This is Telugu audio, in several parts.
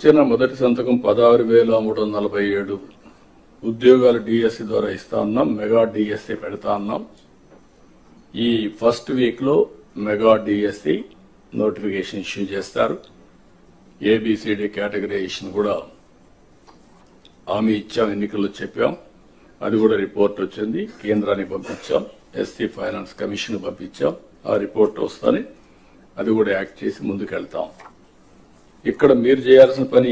వచ్చిన మొదటి సంతకం 16,347 ఉద్యోగాలు డిఎస్సి ద్వారా ఇస్తా ఉన్నాం. మెగా డిఎస్సి పెడతా ఉన్నాం. ఈ ఫస్ట్ వీక్ లో మెగా డిఎస్సి నోటిఫికేషన్ ఇష్యూ చేస్తారు. ఏబిసిడి కేటగరైజేషన్ కూడా హామీ ఇచ్చాం, ఎన్నికల్లో చెప్పాం. అది కూడా రిపోర్ట్ వచ్చింది, కేంద్రానికి పంపించాం, ఎస్సీ ఫైనాన్స్ కమిషన్ పంపించాం. ఆ రిపోర్ట్ వస్తానే అది కూడా యాక్ట్ చేసి ముందుకెళ్తాం. ఇక్కడ మీరు చేయాల్సిన పని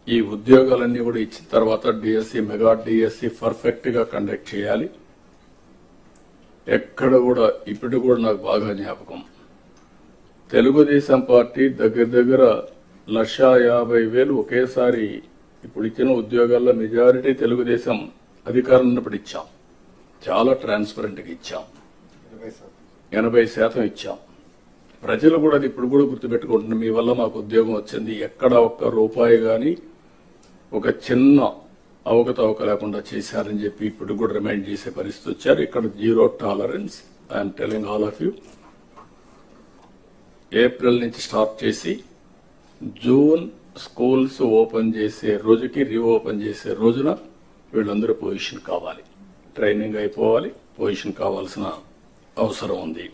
ఈ ఉద్యోగాలన్నీ కూడా ఇచ్చిన తర్వాత డిఎస్సి మెగా డిఎస్సి పర్ఫెక్ట్ గా కండక్ట్ చేయాలి. ఎక్కడ కూడా ఇప్పుడు కూడా నాకు బాగా జ్ఞాపకం, తెలుగుదేశం పార్టీ దగ్గర 1,50,000 ఒకేసారి ఇప్పుడు ఇచ్చిన ఉద్యోగాల్లో మెజారిటీ తెలుగుదేశం అధికారం ఉన్నప్పుడు ఇచ్చాం. చాలా ట్రాన్స్పరెంట్ గా ఇచ్చాం, 80% ఇచ్చాం. ప్రజలు కూడా అది ఇప్పుడు కూడా గుర్తుపెట్టుకుంటున్నారు. మీ వల్ల మాకు ఉద్యోగం వచ్చింది, ఎక్కడ ఒక్క రూపాయి గాని ఒక చిన్న అవకతవక లేకుండా చేశారని చెప్పి ఇప్పుడు కూడా రిమైండ్ చేసే పరిస్థితి వచ్చారు. ఇక్కడ zero tolerance. I'm telling all of you. April నుంచి స్టార్ట్ చేసి జూన్ స్కూల్స్ ఓపెన్ చేసే రోజుకి రీఓపెన్ చేసే రోజున వీళ్ళందరూ పొజిషన్ కావాలి, ట్రైనింగ్ అయిపోవాలి, పొజిషన్ కావాల్సిన అవసరం ఉంది.